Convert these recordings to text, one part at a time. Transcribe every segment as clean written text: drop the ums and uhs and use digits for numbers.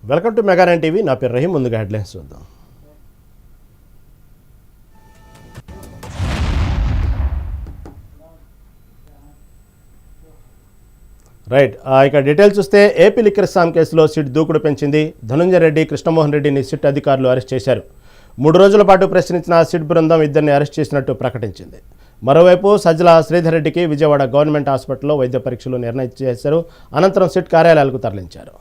Welcome to mega 9 TV. నా పేరు రహీం. ముందుగా హెడ్లైన్స్ చూద్దాం. ఇక డీటెయిల్స్ చూస్తే ఏపీ లిక్కర్ స్కామ్ కేసులో సిట్ దూకుడు పెంచింది. ధనుంజయ రెడ్డి, కృష్ణమోహన్ రెడ్డిని సిట్ అధికారులు అరెస్ట్ చేశారు. 3 రోజుల పాటు ప్రశ్నించిన సిట్ బృందం ఇద్దరిని అరెస్ట్ చేసినట్టు ప్రకటించింది. మరోవైపు సజ్జల శ్రీధర్ రెడ్డికి విజయవాడ గవర్నమెంట్ హాస్పిటల్లో వైద్య పరీక్షలు నిర్ణయించేశారు. అనంతరం సిట్ కార్యాలయాలకు తరలించారు.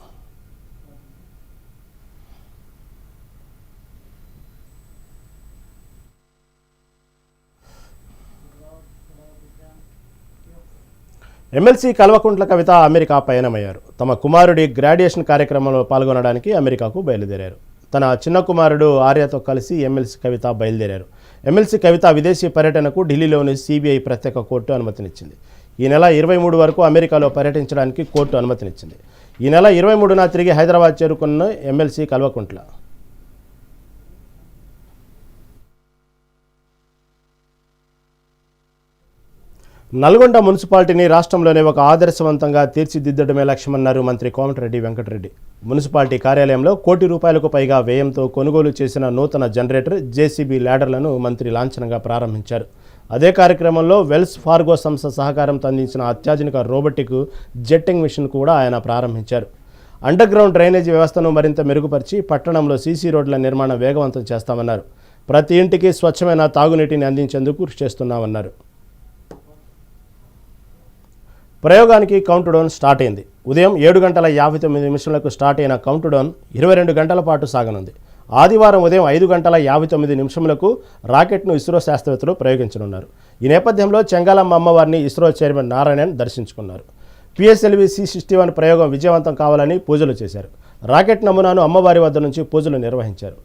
MLC Kalvakuntla Kavitha America పయనమయ్యారు. తమ కుమారుడి గ్రాడ్యుయేషన్ కార్యక్రమంలో పాల్గొనడానికి అమెరికాకు బయలుదేరారు. తన చిన్న కుమారుడు ఆర్యతో కలిసి ఎమ్మెల్సీ కవిత బయలుదేరారు. ఎమ్మెల్సీ కవిత విదేశీ పర్యటనకు ఢిల్లీలోని సిబిఐ ప్రత్యేక కోర్టు అనుమతినిచ్చింది. ఈ నెల 23 వరకు అమెరికాలో పర్యటించడానికి కోర్టు అనుమతినిచ్చింది. ఈ నెల 23న తిరిగి హైదరాబాద్ చేరుకున్న ఎమ్మెల్సీ కల్వకుంట్ల నల్గొండ మున్సిపాలిటీని రాష్ట్రంలోనే ఒక ఆదర్శవంతంగా తీర్చిదిద్దడమే లక్ష్యమన్నారు మంత్రి కోమటిరెడ్డి వెంకటరెడ్డి. మున్సిపాలిటీ కార్యాలయంలో ₹1 కోటి పైగా వ్యయంతో కొనుగోలు చేసిన నూతన జనరేటర్, జేసీబీ ల్యాడర్లను మంత్రి లాంఛనంగా ప్రారంభించారు. అదే కార్యక్రమంలో వెల్స్ ఫార్గో సంస్థ సహకారంతో అందించిన అత్యాధునిక రోబోటిక్ జెట్టింగ్ మిషన్ కూడా ఆయన ప్రారంభించారు. అండర్ గ్రౌండ్ డ్రైనేజీ వ్యవస్థను మరింత మెరుగుపరిచి పట్టణంలో సీసీ రోడ్ల నిర్మాణం వేగవంతం చేస్తామన్నారు. ప్రతి ఇంటికి స్వచ్ఛమైన తాగునీటిని అందించేందుకు కృషి చేస్తున్నామన్నారు. ప్రయోగానికి కౌంట్ డౌన్ స్టార్ట్ అయింది. ఉదయం 7:59 స్టార్ట్ అయిన కౌంట్ డౌన్ 22 గంటల పాటు సాగనుంది. ఆదివారం ఉదయం 5:59 రాకెట్ను ఇస్రో శాస్త్రవేత్తలు ప్రయోగించనున్నారు. ఈ నేపథ్యంలో చెంగాలమ్మ అమ్మవారిని ఇస్రో చైర్మన్ నారాయణన్ దర్శించుకున్నారు. పిఎస్ఎల్వి C61 ప్రయోగం విజయవంతం కావాలని పూజలు చేశారు. రాకెట్ నమూనాను అమ్మవారి వద్ద నుంచి పూజలు నిర్వహించారు.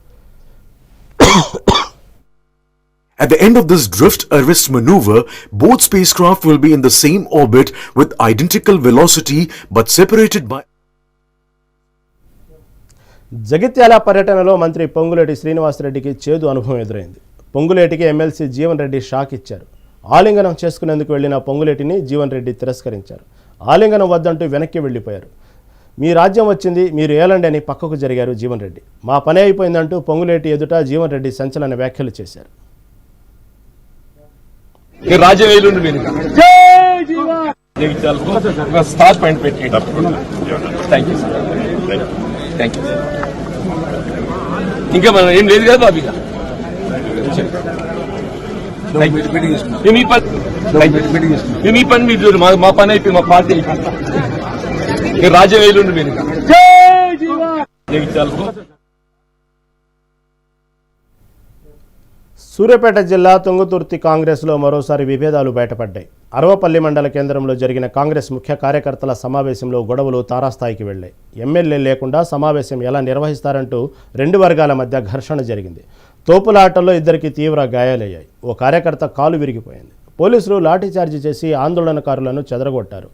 At the end of this drift arrest maneuver, both spacecraft will be in the same orbit with identical velocity but separated by. Jagtial పర్యటనలో మంత్రి పొంగులేటి శ్రీనివాసరెడ్డికి చేదు అనుభవం ఎదురైంది. పొంగులేటికి ఎమ్మెల్సీ జీవన్ రెడ్డి షాక్ ఇచ్చారు. ఆలింగనం చేసుకునేందుకు వెళ్లిన పొంగులేటిని జీవన్ రెడ్డి తిరస్కరించారు. ఆలింగనం వద్దంటూ వెనక్కి వెళ్లిపోయారు. మీ రాజ్యం వచ్చింది, మీరు ఏలండి అని పక్కకు జరిగారు జీవన్ రెడ్డి. మా పని అయిపోయిందంటూ పొంగులేటి ఎదుట జీవన్ రెడ్డి సంచలన వ్యాఖ్యలు చేశారు. స్టార్ పాయింట్ పెట్టి ఇంకా మనం ఏం లేదు కదా బాబు. మీ పని మీరు మా పని అయిపోయి మా పార్టీ అయిపోయింది. రాజ్యం వేలుండి మీరు సూర్యాపేట జిల్లా తుంగతుర్తి కాంగ్రెస్లో మరోసారి విభేదాలు బయటపడ్డాయి. అరవపల్లి మండల కేంద్రంలో జరిగిన కాంగ్రెస్ ముఖ్య కార్యకర్తల సమావేశంలో గొడవలు తారాస్థాయికి వెళ్లాయి. ఎమ్మెల్యే లేకుండా సమావేశం ఎలా నిర్వహిస్తారంటూ 2 వర్గాల మధ్య ఘర్షణ జరిగింది. తోపులాటల్లో ఇద్దరికి తీవ్ర గాయాలయ్యాయి. ఓ కార్యకర్త కాలు విరిగిపోయింది. పోలీసులు లాఠీచార్జి చేసి ఆందోళనకారులను చెదరగొట్టారు.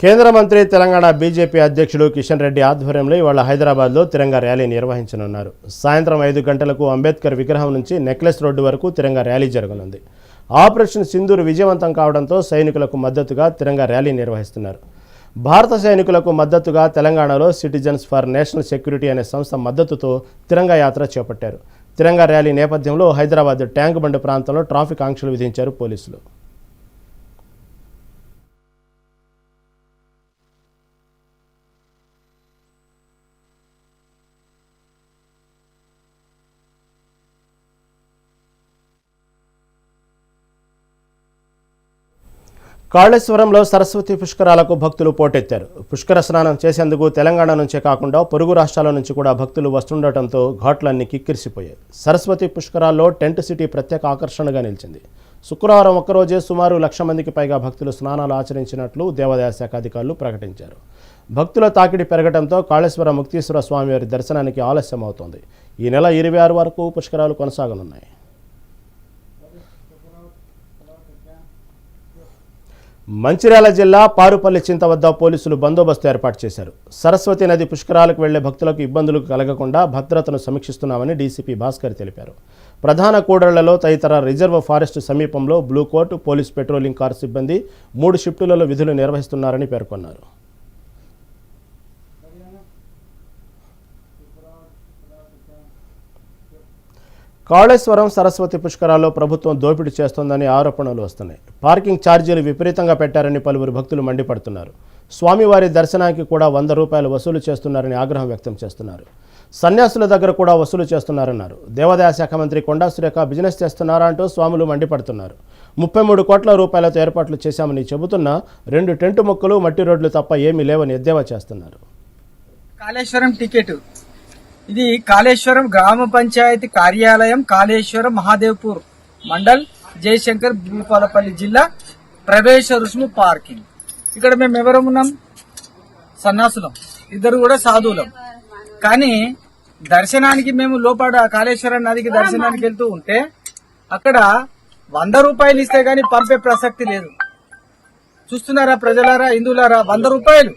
కేంద్ర మంత్రి, తెలంగాణ బీజేపీ అధ్యక్షుడు కిషన్ రెడ్డి ఆధ్వర్యంలో ఇవాళ హైదరాబాద్లో తిరంగా ర్యాలీ నిర్వహించనున్నారు. సాయంత్రం 5 గంటలకు అంబేద్కర్ విగ్రహం నుంచి నెక్లెస్ రోడ్డు వరకు తిరంగా ర్యాలీ జరగనుంది. ఆపరేషన్ సింధూర్ విజయవంతం కావడంతో సైనికులకు మద్దతుగా తిరంగా ర్యాలీ నిర్వహిస్తున్నారు. భారత సైనికులకు మద్దతుగా తెలంగాణలో సిటిజన్స్ ఫర్ నేషనల్ సెక్యూరిటీ అనే సంస్థ మద్దతుతో తిరంగా యాత్ర చేపట్టారు. తిరంగా ర్యాలీ నేపథ్యంలో హైదరాబాద్ ట్యాంక్ బండ్ ప్రాంతంలో ట్రాఫిక్ ఆంక్షలు విధించారు పోలీసులు. కాళేశ్వరంలో సరస్వతి పుష్కరాలకు భక్తులు పోటెత్తారు. పుష్కర స్నానం చేసేందుకు తెలంగాణ నుంచే కాకుండా పొరుగు రాష్ట్రాల నుంచి కూడా భక్తులు వస్తుండటంతో ఘాట్లన్నీ కిక్కిరిసిపోయాయి. సరస్వతి పుష్కరాల్లో టెంట్ సిటీ ప్రత్యేక ఆకర్షణగా నిలిచింది. శుక్రవారం ఒక్కరోజే సుమారు 1,00,000 మందికి పైగా భక్తులు స్నానాలు ఆచరించినట్లు దేవాదాయ శాఖ అధికారులు ప్రకటించారు. భక్తుల తాకిడి పెరగడంతో కాళేశ్వర ముక్తీశ్వర స్వామివారి దర్శనానికి ఆలస్యం అవుతోంది. ఈ నెల 26 వరకు పుష్కరాలు కొనసాగనున్నాయి. మంచిర్యాల జిల్లా పారుపల్లి చింత వద్ద పోలీసులు బందోబస్తు ఏర్పాటు చేశారు. సరస్వతి నది పుష్కరాలకు వెళ్లే భక్తులకు ఇబ్బందులు కలగకుండా భద్రతను సమీక్షిస్తున్నామని డీసీపీ భాస్కర్ తెలిపారు. ప్రధాన కూడళ్లలో తదితర రిజర్వ్ ఫారెస్ట్ సమీపంలో blue court police patrolling car సిబ్బంది 3 షిఫ్టులలో విధులు నిర్వహిస్తున్నారని పేర్కొన్నారు. కాళేశ్వరం సరస్వతి పుష్కరాల్లో ప్రభుత్వం దోపిడీ చేస్తోందని ఆరోపణలు వస్తున్నాయి. పార్కింగ్ ఛార్జీలు విపరీతంగా పెట్టారని పలువురు భక్తులు మండిపడుతున్నారు. స్వామివారి దర్శనానికి కూడా 100 రూపాయలు వసూలు చేస్తున్నారని ఆగ్రహం వ్యక్తం చేస్తున్నారు. సన్యాసుల దగ్గర కూడా వసూలు చేస్తున్నారన్నారు. దేవాదాయ శాఖ మంత్రి కొండా సురేఖ బిజినెస్ చేస్తున్నారా అంటూ స్వాములు మండిపడుతున్నారు. 33 కోట్ల రూపాయలతో ఏర్పాట్లు చేశామని చెబుతున్నా 2 టెంటు మొక్కలు మట్టి రోడ్లు తప్ప ఏమీ లేవని ఎద్దేవా చేస్తున్నారు. కాళేశ్వరం టికెట్ ఇది కాళేశ్వరం గ్రామ పంచాయతీ కార్యాలయం, కాళేశ్వరం మహాదేవ్పూర్ మండల్, జయశంకర్ భూపాలపల్లి జిల్లా, ప్రవేశ రుసుము పార్కింగ్. ఇక్కడ మేము ఎవరం ఉన్నాం? సన్నాసులం, ఇద్దరు కూడా సాధువులం. కానీ దర్శనానికి మేము లోపల కాళేశ్వరం నదికి దర్శనానికి వెళ్తూ ఉంటే అక్కడ 100 రూపాయలు ఇస్తే గానీ పంపే ప్రసక్తి లేదు. చూస్తున్నారా ప్రజలారా, హిందువులారా? 100 రూపాయలు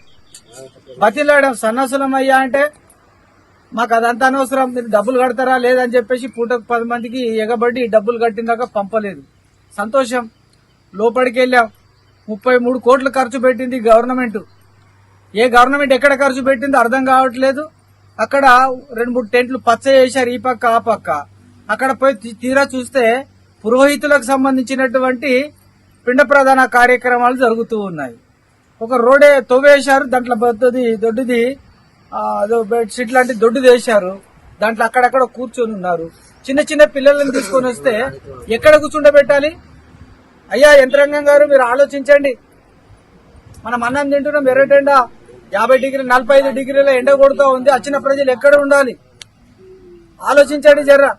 బతిలాడడం. సన్నాసులం అయ్యా అంటే మాకు అదంతా అనవసరం, మీరు డబ్బులు కడతారా లేదని చెప్పేసి పూటకు 10 మందికి ఎగబడి డబ్బులు కట్టిందాక పంపలేదు. సంతోషం. లోపలికి వెళ్ళాం. 33 కోట్లు ఖర్చు పెట్టింది గవర్నమెంట్. ఏ గవర్నమెంట్ ఎక్కడ ఖర్చు పెట్టిందో అర్థం కావట్లేదు. అక్కడ 2-3 టెంట్లు పచ్చ చేశారు, ఈ పక్క ఆ పక్క. అక్కడ పోయి తీరా చూస్తే పురోహితులకు సంబంధించినటువంటి పిండ ప్రధాన కార్యక్రమాలు జరుగుతూ ఉన్నాయి. ఒక రోడే తవ్వేశారు, దాంట్లో దొడ్డిది బెడ్షీట్ లాంటి దొడ్డుది వేశారు. దాంట్లో అక్కడక్కడ కూర్చొని ఉన్నారు. చిన్న చిన్న పిల్లలను తీసుకొని వస్తే ఎక్కడ కూర్చుండబెట్టాలి? అయ్యా యంత్రాంగం గారు, మీరు ఆలోచించండి. మనం అన్నం తింటున్నాం, ఎర్రటెండ 50 డిగ్రీలు 45 డిగ్రీల ఎండ కొడుతూ ఉంది. వచ్చిన ప్రజలు ఎక్కడ ఉండాలి? ఆలోచించండి జర్రా.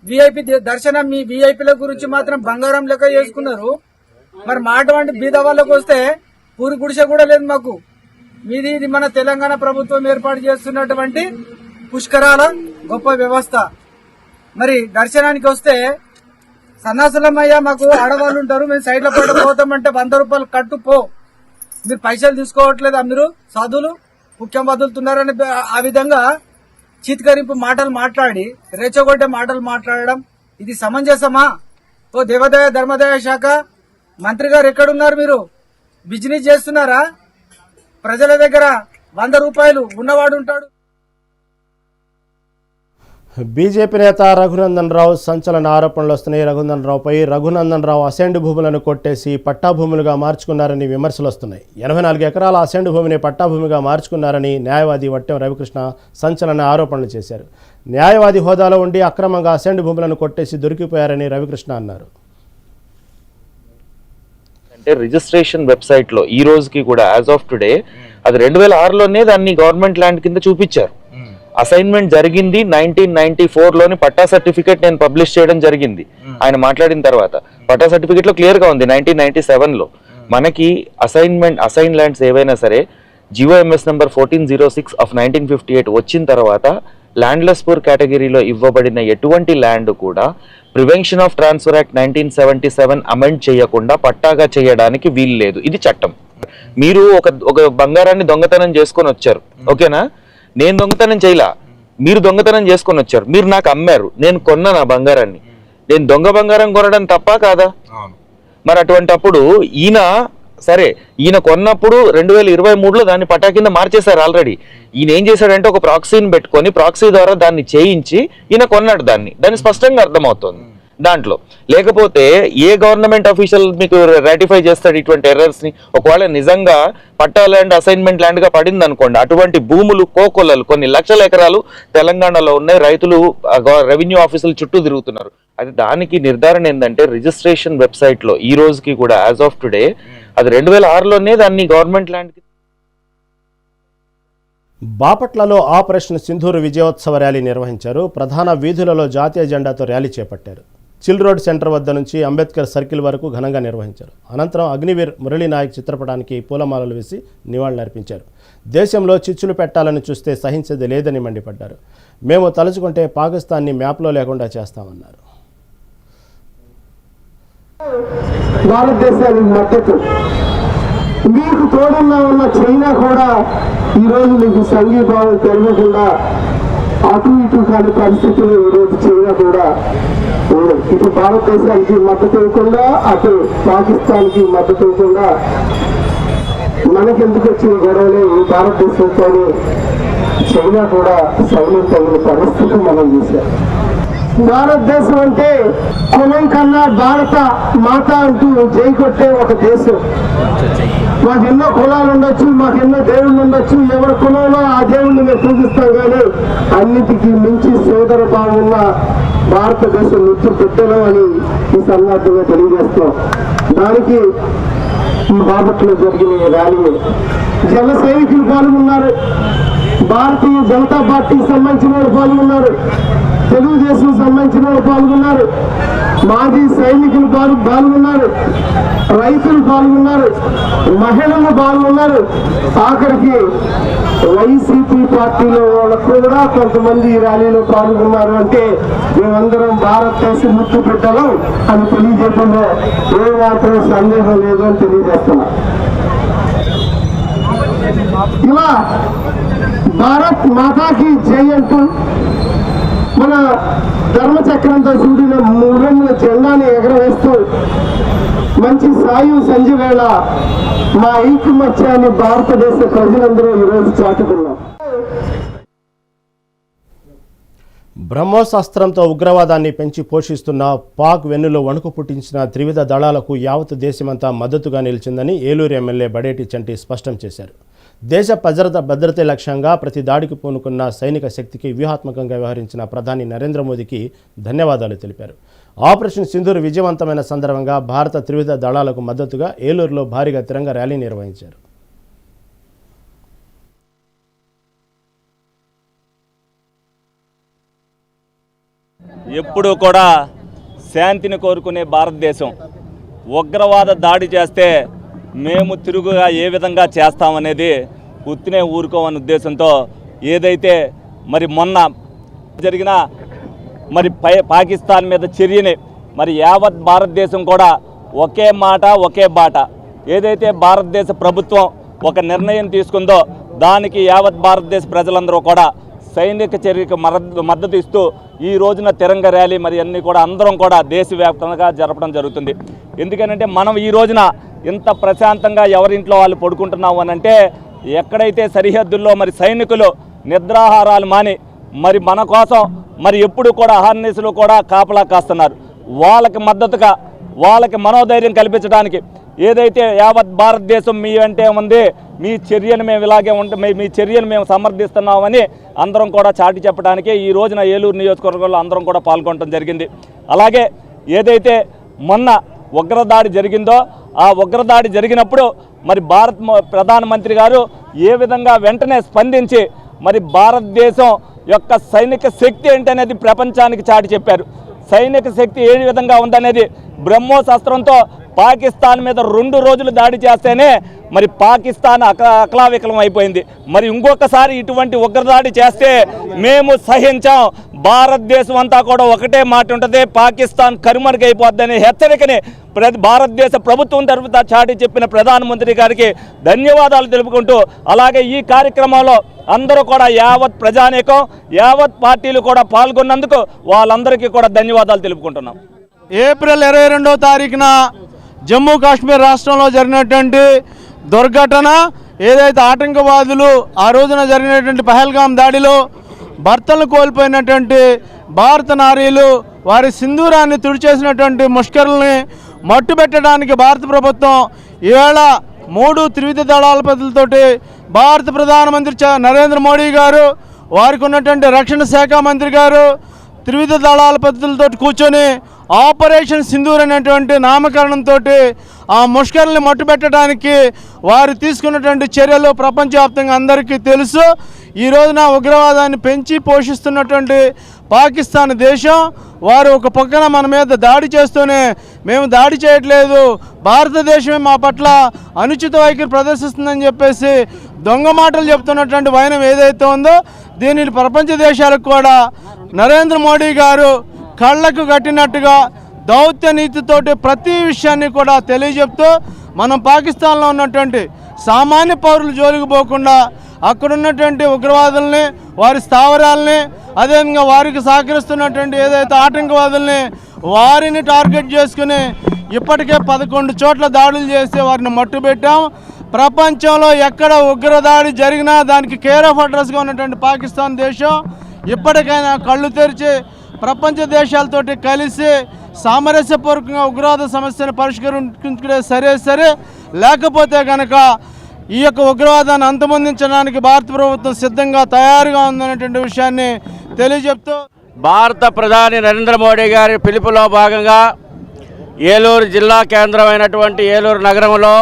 విఐపి దర్శనం, మీ విఐపీల గురించి మాత్రం బంగారం లెక్క చేసుకున్నారు. మరి మా అటువంటి బీద వాళ్ళకు వస్తే పూరి గుడిసె కూడా లేదు మాకు. ఇది మన తెలంగాణ ప్రభుత్వం ఏర్పాటు చేస్తున్నటువంటి పుష్కరాల గొప్ప వ్యవస్థ. మరి దర్శనానికి వస్తే సన్నాసులమయ్యా, మాకు ఆడవాళ్ళు ఉంటారు, మేము సైడ్ల పడ పోతామంటే 100 రూపాయలు కట్టుపో, మీరు పైసలు తీసుకోవట్లేదా? మీరు సాధువులు ముఖ్యం వదులుతున్నారని ఆ విధంగా చీత్కరింపు మాటలు మాట్లాడి, రెచ్చగొట్టే మాటలు మాట్లాడడం ఇది సమంజసమా? ఓ దేవాదాయ ధర్మాదాయ శాఖ మంత్రి గారు ఎక్కడున్నారు? మీరు బిజినెస్ చేస్తున్నారా? ప్రజల దగ్గర 100 రూపాయలు ఉన్నవాడు ఉంటాడు. బీజేపీ నేత రఘునందన్ రావు సంచలన ఆరోపణలు వస్తున్నాయి. రఘునందన్ రావు అసైన్డ్ భూములను కొట్టేసి పట్టా భూములుగా మార్చుకున్నారని విమర్శలు వస్తున్నాయి. 84 ఎకరాల అసైన్డ్ భూమిని పట్టా భూమిగా మార్చుకున్నారని న్యాయవాది వట్టెం రవికృష్ణ సంచలన ఆరోపణలు చేశారు. న్యాయవాది హోదాలో ఉండి అక్రమంగా అసైన్డ్ భూములను కొట్టేసి దొరికిపోయారని రవికృష్ణ అన్నారు. రిజిస్ట్రేషన్ వెబ్సైట్ లో ఈ రోజుకి కూడా యాజ్ ఆఫ్ టుడే అది 2006లోనే దాన్ని గవర్నమెంట్ ల్యాండ్ కింద చూపించారు. అసైన్మెంట్ జరిగింది 1994లోని పట్టా సర్టిఫికేట్ నేను పబ్లిష్ చేయడం జరిగింది. ఆయన మాట్లాడిన తర్వాత పట్టా సర్టిఫికేట్ లో క్లియర్ గా ఉంది 1997లో. మనకి అసైన్ ల్యాండ్స్ ఏవైనా సరే జిఓఎంఎస్ నెంబర్ 1406 ఆఫ్ 1958 వచ్చిన తర్వాత ల్యాండ్లెస్ పూర్ కేటగిరీలో ఇవ్వబడిన ఎటువంటి ల్యాండ్ కూడా prevention of transfer act 1977 amend చేయకుండా పట్టాగా చేయడానికి వీలు లేదు. ఇది చట్టం. మీరు ఒక బంగారాన్ని దొంగతనం చేసుకొని వచ్చారు, ఓకేనా? నేను దొంగతనం చేయలా, మీరు దొంగతనం చేసుకొని వచ్చారు. మీరు నాకు అమ్మారు, నేను కొన్నా నా బంగారాన్ని. నేను దొంగ బంగారం కొనడం తప్పా కాదా? మరి అటువంటప్పుడు ఈయన కొన్నప్పుడు 2023లో దాన్ని పట్టా కింద మార్చేశారు ఆల్రెడీ. ఈయన ఏం చేశాడంటే ఒక ప్రాక్సీని పెట్టుకొని ప్రాక్సీ ద్వారా దాన్ని చేయించి ఈయన కొన్నాడు. దాన్ని స్పష్టంగా అర్థమవుతుంది దాంట్లో. లేకపోతే ఏ గవర్నమెంట్ అఫీషియల్ మీకు రాటిఫై చేస్తాడు ఇటువంటి ఎర్రర్స్ ని? ఒకవేళ నిజంగా పట్టా ల్యాండ్ అసైన్మెంట్ ల్యాండ్ గా పడింది అనుకోండి, అటువంటి భూములు కోకొల్లలు కొన్ని లక్షల ఎకరాలు తెలంగాణలో ఉన్నాయి. రైతులు రెవెన్యూ ఆఫీసులు చుట్టూ తిరుగుతున్నారు. అది దానికి నిర్ధారణ ఏంటంటే రిజిస్ట్రేషన్ వెబ్సైట్ లో ఈ రోజుకి కూడా యాజ్ ఆఫ్ టుడే అది 2006లోనే దాన్ని గవర్నమెంట్ ల్యాండ్ బాపట్లలో ఆపరేషన్ సింధూర్ విజయోత్సవ ర్యాలీ నిర్వహించారు. ప్రధాన వీధులలో జాతీయ జెండాతో ర్యాలీ చేపట్టారు. చిల్ రోడ్ సెంటర్ వద్ద నుంచి అంబేద్కర్ సర్కిల్ వరకు ఘనంగా నిర్వహించారు. అనంతరం అగ్నివీర్ మురళీనాయక్ చిత్రపటానికి పూలమాలలు వేసి నివాళులర్పించారు. దేశంలో చిచ్చులు పెట్టాలని చూస్తే సహించేది లేదని మండిపడ్డారు. మేము తలుచుకుంటే పాకిస్తాన్ని మ్యాప్లో లేకుండా చేస్తామన్నారు. భారతదేశానికి మద్దతు మీకు తోడున్నా ఉన్న చైనా కూడా ఈరోజు మీకు సంఘీభావం తెలియకుండా అటు ఇటు కాని పరిస్థితులు ఈరోజు చైనా కూడా ఇటు భారతదేశానికి మద్దతు ఇవ్వకుండా అటు పాకిస్తాన్కి మద్దతు ఇవ్వకుండా మనకెందుకు వచ్చిన గొడవలే ఈ భారతదేశంతో చైనా కూడా సైలెంట్ అయిన పరిస్థితి మనం చూసాం. భారతదేశం అంటే కులం కన్నా భారత మాత అంటూ జై కొట్టే ఒక దేశం. మాకెన్నో కులాలు ఉండొచ్చు, మాకెన్నో దేవుళ్ళు ఉండొచ్చు, ఎవరి కులంలో ఆ దేవుణ్ణి మేము పూజిస్తాం. కానీ అన్నిటికీ మించి సోదర భావం ఉన్న భారతదేశం ముద్దు పెట్టడం అని ఈ సందర్భంగా తెలియజేస్తున్నాం. దానికి ఈ బాపట్లో జరిగిన ఈ ర్యాలీ జన సైనికులు పాల్గొన్నారు, భారతీయ జనతా పార్టీకి సంబంధించిన వాళ్ళు పాల్గొన్నారు, తెలుగుదేశం సంబంధించిన వాళ్ళు పాల్గొన్నారు, మాజీ సైనికులు పాల్గొన్నారు, రైతులు పాల్గొన్నారు, మహిళలు పాల్గొన్నారు. ఆఖరికి వైసీపీ పార్టీలో వాళ్ళకు కూడా కొంతమంది ఈ ర్యాలీలో పాల్గొన్నారు. అంటే మేమందరం భారతదేశం ముద్దు పెట్టడం అని తెలియజేయడంలో ఏ మాత్రం సందేహం లేదు అని తెలియజేస్తున్నా. ఇలా భారత్ మాతాకి జై అంటూ మన ధర్మచక్రంతో చూడిన ముర్రముల జెండాని ఎగరవేస్తూ మంచి సాయం సంధ్య వేళ మా ఐకమత్యాన్ని భారతదేశ ప్రజలందరూ ఈరోజు చాటుకున్నాం. బ్రహ్మోసాస్త్రంతో ఉగ్రవాదాన్ని పెంచి పోషిస్తున్న పాక్ వెన్నులో వణుకు పుట్టించిన త్రివిధ దళాలకు యావత్ దేశమంతా మద్దతుగా నిలిచిందని ఏలూరు ఎమ్మెల్యే బడేటి చంటి స్పష్టం చేశారు. దేశ భద్రతే లక్ష్యంగా ప్రతి దాడికి పూనుకున్న సైనిక శక్తికి వ్యూహాత్మకంగా వ్యవహరించిన ప్రధాని నరేంద్ర మోదీకి ధన్యవాదాలు తెలిపారు. ఆపరేషన్ సింధూర్ విజయవంతమైన సందర్భంగా భారత త్రివిధ దళాలకు మద్దతుగా ఏలూరులో భారీగా తిరంగ ర్యాలీ నిర్వహించారు. ఎప్పుడూ కూడా శాంతిని కోరుకునే భారతదేశం ఉగ్రవాద దాడి చేస్తే మేము తిరుగుగా ఏ విధంగా చేస్తామనేది ఉత్తినే ఊరుకోవని ఉద్దేశంతో ఏదైతే మరి మొన్న జరిగిన మరి పాకిస్తాన్ మీద చర్యని మరి యావత్ భారతదేశం కూడా ఒకే మాట ఒకే బాట ఏదైతే భారతదేశ ప్రభుత్వం ఒక నిర్ణయం తీసుకుందో దానికి యావత్ భారతదేశ ప్రజలందరూ కూడా సైనిక చర్యకు మద్దతు ఇస్తూ ఈ రోజున తిరంగ ర్యాలీ మరి అన్నీ కూడా అందరం కూడా దేశవ్యాప్తంగా జరపడం జరుగుతుంది. ఎందుకనంటే మనం ఈ రోజున ఇంత ప్రశాంతంగా ఎవరింట్లో వాళ్ళు పడుకుంటున్నాము అని అంటే ఎక్కడైతే సరిహద్దుల్లో మరి సైనికులు నిద్రాహారాలు మాని మరి మన కోసం మరి ఎప్పుడు కూడా అహర్నిశలు కూడా కాపలా కాస్తున్నారు. వాళ్ళకి మద్దతుగా వాళ్ళకి మనోధైర్యం కల్పించడానికి ఏదైతే యావత్ భారతదేశం మీ అంటే ఉంది, మీ చర్యను మేము ఇలాగే మీ చర్యను మేము సమర్థిస్తున్నామని అందరం కూడా చాటి చెప్పడానికి ఈ రోజున ఏలూరు నియోజకవర్గంలో అందరం కూడా పాల్గొనడం జరిగింది. అలాగే ఏదైతే మొన్న ఉగ్రదాడి జరిగిందో ఆ ఉగ్రదాడి జరిగినప్పుడు మరి భారత ప్రధానమంత్రి గారు ఏ విధంగా వెంటనే స్పందించి మరి భారతదేశం యొక్క సైనిక శక్తి ఏంటనేది ప్రపంచానికి చాటి చెప్పారు. సైనిక శక్తి ఏ విధంగా ఉందనేది బ్రహ్మోస్ అస్త్రంతో పాకిస్తాన్ మీద 2 రోజులు దాడి చేస్తేనే మరి పాకిస్తాన్ అకలావికలం అయిపోయింది. మరి ఇంకొకసారి ఇటువంటి ఉగ్రదాడి చేస్తే మేము సహించాం. భారతదేశం అంతా కూడా ఒకటే మాట ఉంటుంది, పాకిస్తాన్ కనుమరుగైపోద్దని హెచ్చరికని భారతదేశ ప్రభుత్వం తరఫున చాటి చెప్పిన ప్రధానమంత్రి గారికి ధన్యవాదాలు తెలుపుకుంటూ అలాగే ఈ కార్యక్రమంలో అందరూ కూడా యావత్ ప్రజానీకం యావత్ పార్టీలు కూడా పాల్గొన్నందుకు వాళ్ళందరికీ కూడా ధన్యవాదాలు తెలుపుకుంటున్నాం. ఏప్రిల్ 22వ తారీఖున జమ్మూ కాశ్మీర్ రాష్ట్రంలో జరిగినటువంటి దుర్ఘటన ఏదైతే ఆటంకవాదులు ఆ రోజున జరిగినటువంటి పహల్గాం దాడిలో భర్తలు కోల్పోయినటువంటి భారత నారీలు వారి సింధూరాన్ని తుడిచేసినటువంటి ముష్కరుల్ని మట్టుబెట్టడానికి భారత ప్రభుత్వం ఈవేళ 3 త్రివిధ దళాల పద్ధతులతోటి భారత ప్రధానమంత్రి నరేంద్ర మోడీ గారు వారికి ఉన్నటువంటి రక్షణ శాఖ మంత్రి గారు త్రివిధ దళాల పద్ధతులతో కూర్చొని ఆపరేషన్ సింధూర్ అనేటువంటి నామకరణంతో ఆ ముష్కరుల్ని మట్టుబెట్టడానికి వారు తీసుకున్నటువంటి చర్యలు ప్రపంచవ్యాప్తంగా అందరికీ తెలుసు. ఈ రోజున ఉగ్రవాదాన్ని పెంచి పోషిస్తున్నటువంటి పాకిస్తాన్ దేశం వారు ఒక పక్కన మన మీద దాడి చేస్తూనే మేము దాడి చేయట్లేదు, భారతదేశమే మా పట్ల అనుచిత వైఖరి ప్రదర్శిస్తుందని చెప్పేసి దొంగ మాటలు చెప్తున్నటువంటి వైనం ఏదైతే ఉందో దీనిని ప్రపంచ దేశాలకు కూడా నరేంద్ర మోడీ గారు కళ్ళకు కట్టినట్టుగా దౌత్య నీతితోటి ప్రతి విషయాన్ని కూడా తెలియజెప్తూ మనం పాకిస్తాన్లో ఉన్నటువంటి సామాన్య పౌరులు జోలికి పోకుండా అక్కడ ఉన్నటువంటి ఉగ్రవాదుల్ని వారి స్థావరాలని అదేవిధంగా వారికి సహకరిస్తున్నటువంటి ఏదైతే ఆటంకవాదుల్ని వారిని టార్గెట్ చేసుకుని ఇప్పటికే 11 చోట్ల దాడులు చేసి వారిని మట్టుబెట్టాం. ప్రపంచంలో ఎక్కడ ఉగ్రదాడి జరిగినా దానికి కేర్ ఆఫ్ అడ్రస్గా ఉన్నటువంటి పాకిస్తాన్ దేశం ఇప్పటికైనా కళ్ళు తెరిచి ప్రపంచ దేశాలతోటి కలిసి సామరస్యపూర్వకంగా ఉగ్రవాద సమస్యను పరిష్కరించుకునే సరే లేకపోతే కనుక ఈ యొక్క ఉగ్రవాదాన్ని అంతమొందించడానికి భారత ప్రభుత్వం సిద్ధంగా తయారుగా ఉందనేటువంటి విషయాన్ని తెలియజెప్తూ భారత ప్రధాని నరేంద్ర మోడీ గారి పిలుపులో భాగంగా ఏలూరు జిల్లా కేంద్రమైనటువంటి ఏలూరు నగరంలో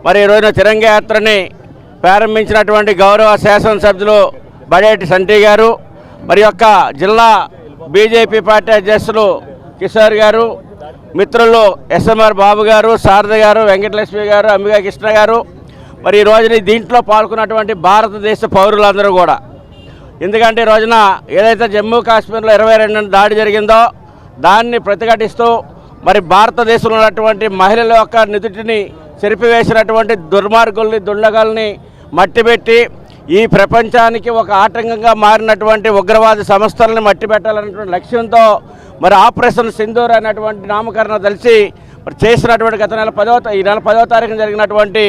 మరి ఈరోజున తిరంగా యాత్రని ప్రారంభించినటువంటి గౌరవ శాసనసభ్యులు బడేటి సంటి గారు, మరి యొక్క జిల్లా బీజేపీ పార్టీ అధ్యక్షులు కిషోర్ గారు, మిత్రులు ఎస్ఎంఆర్ బాబు గారు, శారద గారు, వెంకటలక్ష్మి గారు, అంబికా కృష్ణ గారు, మరి ఈ రోజున దీంట్లో పాల్గొన్నటువంటి భారతదేశ పౌరులందరూ కూడా, ఎందుకంటే ఈ రోజున ఏదైతే జమ్మూ కాశ్మీర్లో 22 దాడి జరిగిందో దాన్ని ప్రతిఘటిస్తూ మరి భారతదేశంలో ఉన్నటువంటి మహిళల యొక్క నుదుటిని చెరిపివేసినటువంటి దుర్మార్గుల్ని దుండగాల్ని మట్టిపెట్టి ఈ ప్రపంచానికి ఒక ఆటంకంగా మారినటువంటి ఉగ్రవాద సంస్థలను మట్టిపెట్టాలనేటువంటి లక్ష్యంతో మరి ఆపరేషన్ సింధూర్ అనేటువంటి నామకరణం తెలిసి మరి చేసినటువంటి గత నెల 10వ తారీఖున జరిగినటువంటి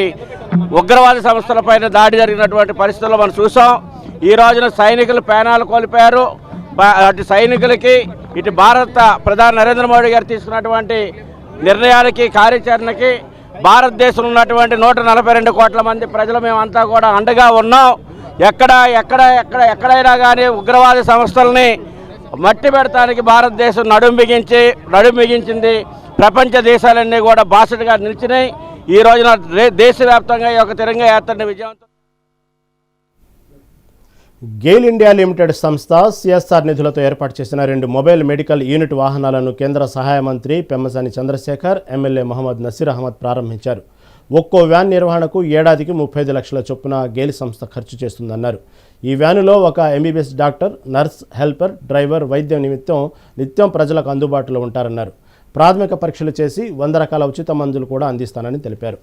ఉగ్రవాద సంస్థలపైన దాడి జరిగినటువంటి పరిస్థితుల్లో మనం చూసాం. ఈ రోజున సైనికులు ప్రాణాలు కోల్పోయారు. అటు సైనికులకి ఇటు భారత ప్రధాని నరేంద్ర మోడీ గారు తీసుకున్నటువంటి నిర్ణయాలకి కార్యాచరణకి భారతదేశంలో ఉన్నటువంటి 142 కోట్ల మంది ప్రజలు మేమంతా కూడా అండగా ఉన్నాం. ఎక్కడైనా కానీ ఉగ్రవాద సంస్థల్ని మట్టి పెడతానికి భారతదేశం నడుం బిగించింది. ప్రపంచ దేశాలన్నీ కూడా బాసటగా నిలిచినాయి. ఈ రోజున దేశవ్యాప్తంగా ఈ యొక్క తిరంగా యాత్రని విజయవంతం. గెయిల్ ఇండియా లిమిటెడ్ సంస్థ సిఎస్ఆర్ నిధులతో ఏర్పాటు చేసిన 2 మొబైల్ మెడికల్ యూనిట్ వాహనాలను కేంద్ర సహాయ మంత్రి పెమ్మసాని చంద్రశేఖర్, ఎమ్మెల్యే మహమ్మద్ నసీర్ అహ్మద్ ప్రారంభించారు. ఒక్కో వ్యాన్ నిర్వహణకు ఏడాదికి 35 లక్షల చొప్పున గెయిల్ సంస్థ ఖర్చు చేస్తుందన్నారు. ఈ వ్యానులో ఒక MBBS doctor, nurse, helper, driver వైద్యం నిత్యం ప్రజలకు అందుబాటులో ఉంటారన్నారు. ప్రాథమిక పరీక్షలు చేసి 100 రకాల ఉచిత మందులు కూడా అందిస్తానని తెలిపారు.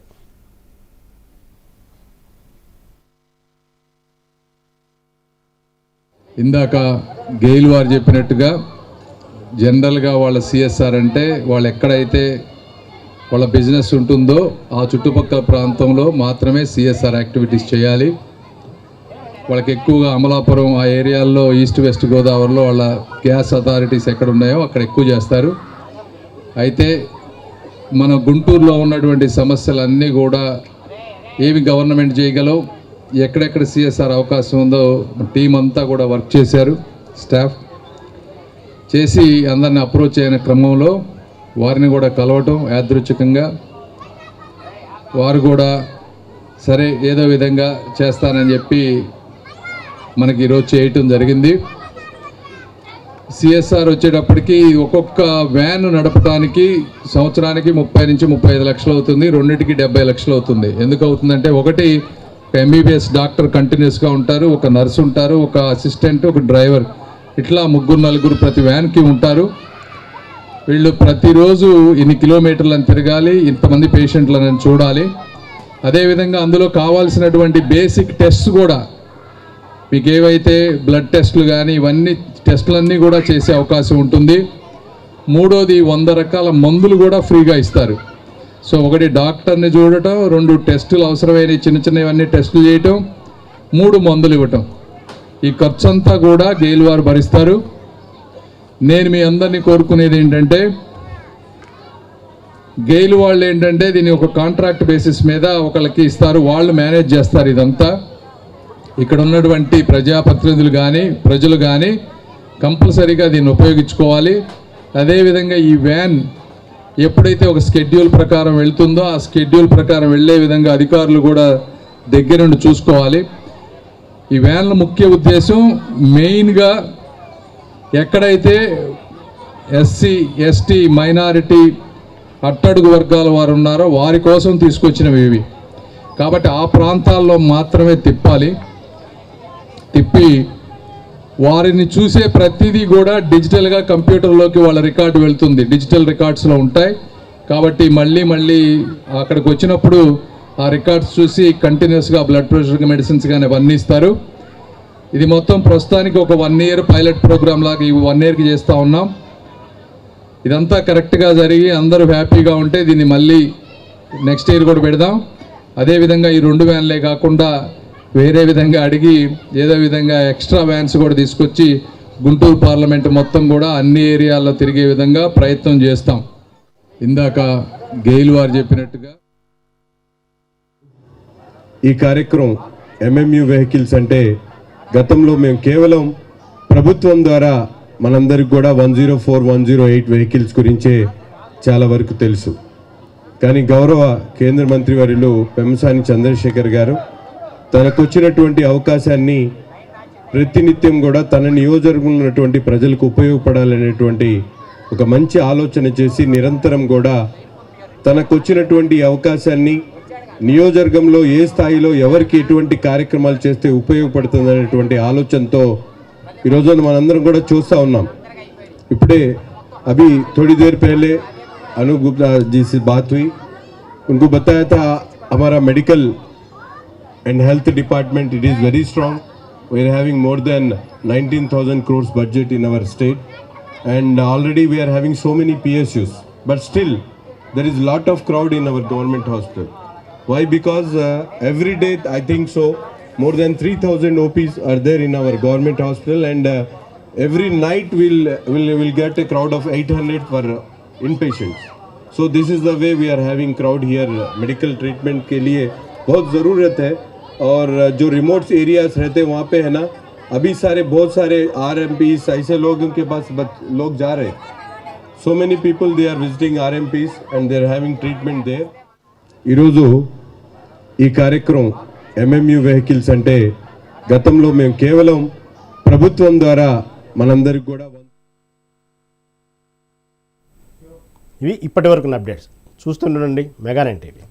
ఇందాక గెయిల్ వారు చెప్పినట్టుగా జనరల్గా వాళ్ళ సిఎస్ఆర్ అంటే వాళ్ళు ఎక్కడైతే వాళ్ళ బిజినెస్ ఉంటుందో ఆ చుట్టుపక్కల ప్రాంతంలో మాత్రమే సిఎస్ఆర్ యాక్టివిటీస్ చేయాలి. వాళ్ళకి ఎక్కువగా అమలాపురం ఆ ఏరియాల్లో ఈస్ట్ వెస్ట్ గోదావరిలో వాళ్ళ గ్యాస్ అథారిటీస్ ఎక్కడ ఉన్నాయో అక్కడ ఎక్కువ చేస్తారు. అయితే మన గుంటూరులో ఉన్నటువంటి సమస్యలన్నీ కూడా ఏవి గవర్నమెంట్ చేయగలవు, ఎక్కడెక్కడ సిఎస్ఆర్ అవకాశం ఉందో టీం అంతా కూడా వర్క్ చేశారు. స్టాఫ్ చేసి అందరిని అప్రోచ్ అయిన క్రమంలో వారిని కూడా కలవటం యాదృచ్ఛికంగా వారు కూడా సరే ఏదో విధంగా చేస్తానని చెప్పి మనకి ఈరోజు చేయటం జరిగింది. సిఎస్ఆర్ వచ్చేటప్పటికి ఒక్కొక్క వ్యాన్ నడపడానికి సంవత్సరానికి 30 నుంచి 35 లక్షలు అవుతుంది. రెండింటికి 70 లక్షలు అవుతుంది. ఎందుకు అవుతుందంటే ఒకటి ఎంబీబీఎస్ డాక్టర్ కంటిన్యూస్గా ఉంటారు, ఒక నర్స్ ఉంటారు, ఒక అసిస్టెంట్, ఒక డ్రైవర్, ఇట్లా 3-4 ప్రతి వ్యాన్కి ఉంటారు. వీళ్ళు ప్రతిరోజు ఇన్ని కిలోమీటర్లను తిరగాలి, ఇంతమంది పేషెంట్లను చూడాలి. అదేవిధంగా అందులో కావాల్సినటువంటి బేసిక్ టెస్ట్ కూడా మీకు ఏవైతే బ్లడ్ టెస్టులు కానీ ఇవన్నీ టెస్టులన్నీ కూడా చేసే అవకాశం ఉంటుంది. మూడోది 100 రకాల మందులు కూడా ఫ్రీగా ఇస్తారు. సో ఒకటి డాక్టర్ని చూడటం, 2 టెస్టులు అవసరమైన చిన్నవన్నీ టెస్టులు చేయటం, 3 మందులు ఇవ్వటం. ఈ ఖర్చు అంతా కూడా గెయిల్ వారు భరిస్తారు. నేను మీ అందరినీ కోరుకునేది ఏంటంటే గెయిల్ వాళ్ళు ఏంటంటే దీన్ని ఒక కాంట్రాక్ట్ బేసిస్ మీద ఒకళ్ళకి ఇస్తారు, వాళ్ళు మేనేజ్ చేస్తారు ఇదంతా. ఇక్కడ ఉన్నటువంటి ప్రజాప్రతినిధులు కానీ ప్రజలు కానీ కంపల్సరీగా దీన్ని ఉపయోగించుకోవాలి. అదేవిధంగా ఈ వ్యాన్ ఎప్పుడైతే ఒక షెడ్యూల్ ప్రకారం వెళ్తుందో ఆ షెడ్యూల్ ప్రకారం వెళ్ళే విధంగా అధికారులు కూడా దగ్గరుండి చూసుకోవాలి. ఈ వ్యాన్ల ముఖ్య ఉద్దేశం మెయిన్గా ఎక్కడైతే ఎస్సీ ఎస్టీ మైనారిటీ అట్టడుగు వర్గాల వారు ఉన్నారో వారి కోసం తీసుకొచ్చినవి ఇవి. కాబట్టి ఆ ప్రాంతాల్లో మాత్రమే తిప్పి వారిని చూసే ప్రతిదీ కూడా డిజిటల్గా కంప్యూటర్లోకి వాళ్ళ రికార్డు వెళ్తుంది, డిజిటల్ రికార్డ్స్లో ఉంటాయి. కాబట్టి మళ్ళీ అక్కడికి వచ్చినప్పుడు ఆ రికార్డ్స్ చూసి కంటిన్యూస్గా బ్లడ్ ప్రెషర్ మెడిసిన్స్ కానీ అవన్నీ ఇస్తారు. ఇది మొత్తం ప్రస్తుతానికి ఒక 1 year పైలట్ ప్రోగ్రామ్ లాగా ఈ 1 yearకి చేస్తూ ఉన్నాం. ఇదంతా కరెక్ట్గా జరిగి అందరూ హ్యాపీగా ఉంటే దీన్ని మళ్ళీ నెక్స్ట్ ఇయర్ కూడా పెడదాం. అదేవిధంగా ఈ 2 వ్యాన్లే కాకుండా వేరే విధంగా అడిగి ఏదో విధంగా ఎక్స్ట్రా వ్యాన్స్ కూడా తీసుకొచ్చి గుంటూరు పార్లమెంట్ మొత్తం కూడా అన్ని ఏరియాల్లో తిరిగే విధంగా ప్రయత్నం చేస్తాం. ఇందాక గెయిల్ వారు చెప్పినట్టుగా ఈ కార్యక్రమం ఎంఎంయు వెహికల్స్ అంటే గతంలో మేము కేవలం ప్రభుత్వం ద్వారా మనందరికి కూడా 104, 108 వెహికల్స్ గురించే చాలా వరకు తెలుసు. కానీ గౌరవ కేంద్ర మంత్రి వర్యులు పెమ్మసాని చంద్రశేఖర్ గారు తనకు వచ్చినటువంటి అవకాశాన్ని ప్రతినిత్యం కూడా తన నియోజకవర్గంలో ఉన్నటువంటి ప్రజలకు ఉపయోగపడాలనేటువంటి ఒక మంచి ఆలోచన చేసి నిరంతరం కూడా తనకు వచ్చినటువంటి అవకాశాన్ని నియోజకవర్గంలో ఏ స్థాయిలో ఎవరికి ఎటువంటి కార్యక్రమాలు చేస్తే ఉపయోగపడుతుంది అనేటువంటి ఆలోచనతో ఈరోజు మనందరం కూడా చూస్తూ ఉన్నాం. ఇప్పుడే अभी थोड़ी देर पहले अनूप गुप्ता जी से बात हुई, उनको बताया था हमारा medical and health department, it is very strong. We are having more than 19,000 crores budget in our state, and already we are having so many PSUs, but still there is a lot of crowd in our government hospital. Why? Because every day I think so more than 3,000 OPs are there in our government hospital, and every night we'll get a crowd of 800 for inpatients. So this is the way we are having crowd here. Medical treatment के लिए बहुत ज़रूरत है, और जो remote areas रहते हैं वहाँ पे है ना, अभी बहुत सारे RMPs ऐसे लोगों के पास लोग जा रहे हैं. So many people they are visiting RMPs and they are having treatment there. ఈరోజు ఈ కార్యక్రమం ఎంఎంయు వెహికల్స్ అంటే గతంలో మేము కేవలం ప్రభుత్వం ద్వారా మనందరికి కూడా ఇవి ఇప్పటివరకు అప్డేట్స్. చూస్తుండండి mega 9 TV.